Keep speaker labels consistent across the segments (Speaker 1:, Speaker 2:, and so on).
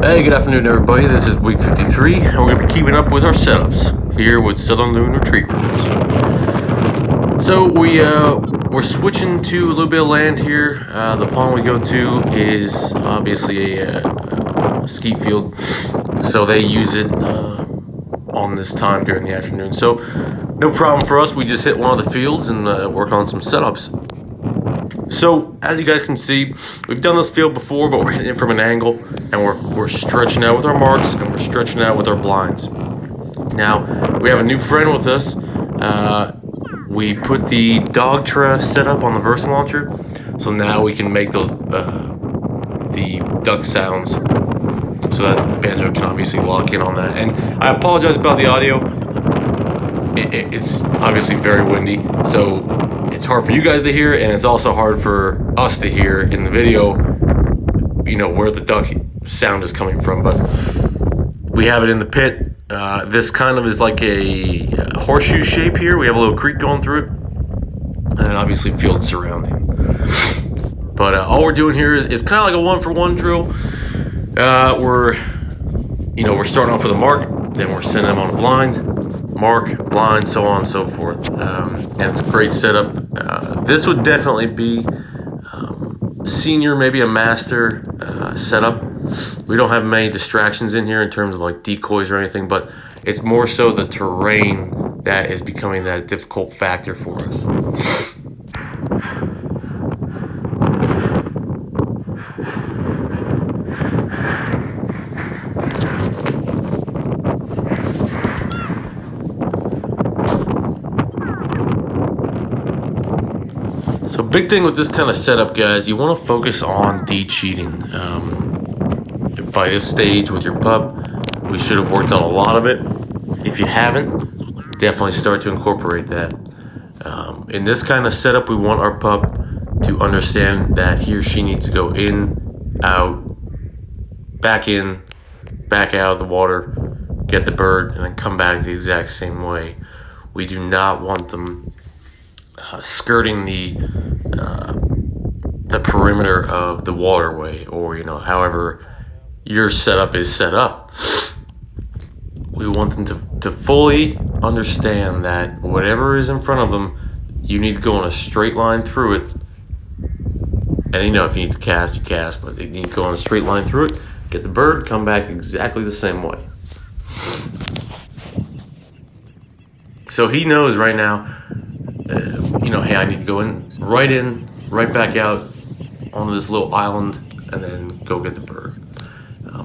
Speaker 1: Hey, good afternoon, everybody. This is week 53, and we're going to be keeping up with our setups here with Southern Loon Retrievers. So we're switching to a little bit of land here. The pond we go to is obviously a skeet field, so they use it on this time during the afternoon. So no problem for us. We just hit one of the fields and work on some setups. So, as you guys can see, we've done this field before, but we're hitting it from an angle, and we're stretching out with our marks, and we're stretching out with our blinds. Now, we have a new friend with us. We put the Dogtra setup on the Versa launcher, so now we can make those the duck sounds, so that banjo can obviously lock in on that. And I apologize about the audio. It's obviously very windy, so it's hard for you guys to hear, and it's also hard for us to hear in the video, you know, where the duck sound is coming from. But we have it in the pit. This kind of is like a horseshoe shape here. We have a little creek going through it, and then obviously field surrounding. But all we're doing here is kind of like a 1-for-1 drill. We're starting off with a mark, then we're sending them on a blind, mark, blind, so on and so forth. And it's a great setup. This would definitely be senior, maybe a master setup. We don't have many distractions in here in terms of like decoys or anything, but it's more so the terrain that is becoming that difficult factor for us. So big thing with this kind of setup, guys, you want to focus on de-cheating. By this stage with your pup, we should have worked on a lot of it. If you haven't, definitely start to incorporate that. In this kind of setup, we want our pup to understand that he or she needs to go in, out, back in, back out of the water, get the bird, and then come back the exact same way. We do not want them skirting the perimeter of the waterway, or however your setup is set up. We want them to fully understand that whatever is in front of them, you need to go in a straight line through it. And if you need to cast, you cast, but you need to go in a straight line through it, get the bird, come back exactly the same way. So he knows right now, hey, I need to go in, right back out onto this little island, and then go get the bird.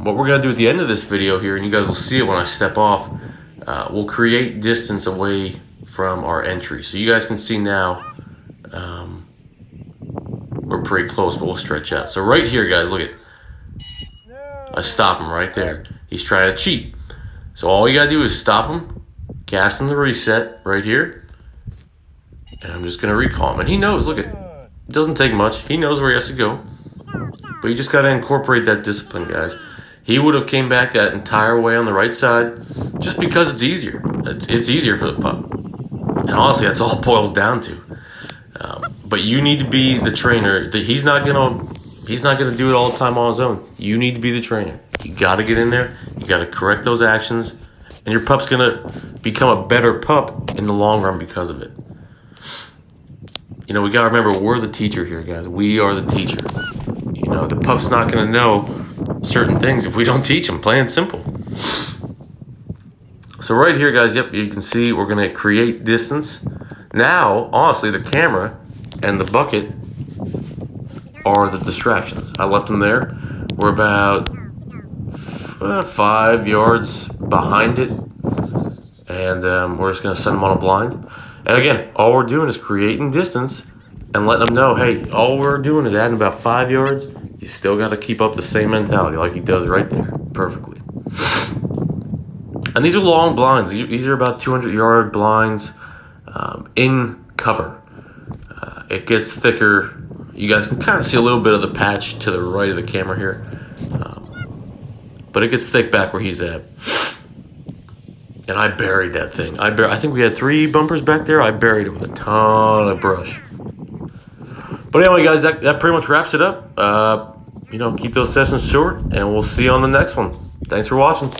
Speaker 1: What we're going to do at the end of this video here, and you guys will see it when I step off, we'll create distance away from our entry. So you guys can see now, we're pretty close, but we'll stretch out. So right here, guys, look at, I stop him right there. He's trying to cheat. So all you got to do is stop him, cast him the reset right here, and I'm just going to recall him. And he knows, look at, it doesn't take much. He knows where he has to go. But you just got to incorporate that discipline, guys. He would have came back that entire way on the right side just because it's easier. It's easier for the pup. And honestly, that's all it boils down to. But you need to be the trainer. He's not gonna do it all the time on his own. You need to be the trainer. You got to get in there. You got to correct those actions. And your pup's going to become a better pup in the long run because of it. We got to remember, we're the teacher here, guys. We are the teacher. The pup's not going to know certain things if we don't teach him, plain and simple. So right here, guys, yep, you can see we're going to create distance. Now, honestly, the camera and the bucket are the distractions. I left them there. We're about 5 yards behind it, and we're just going to send them on a blind. And again, all we're doing is creating distance and letting them know, hey, all we're doing is adding about 5 yards. You still got to keep up the same mentality like he does right there, perfectly. And these are long blinds. These are about 200-yard blinds in cover. It gets thicker. You guys can kind of see a little bit of the patch to the right of the camera here. But it gets thick back where he's at. And I buried that thing. I think we had 3 bumpers back there. I buried it with a ton of brush. But anyway, guys, that pretty much wraps it up. keep those sessions short, and we'll see you on the next one. Thanks for watching.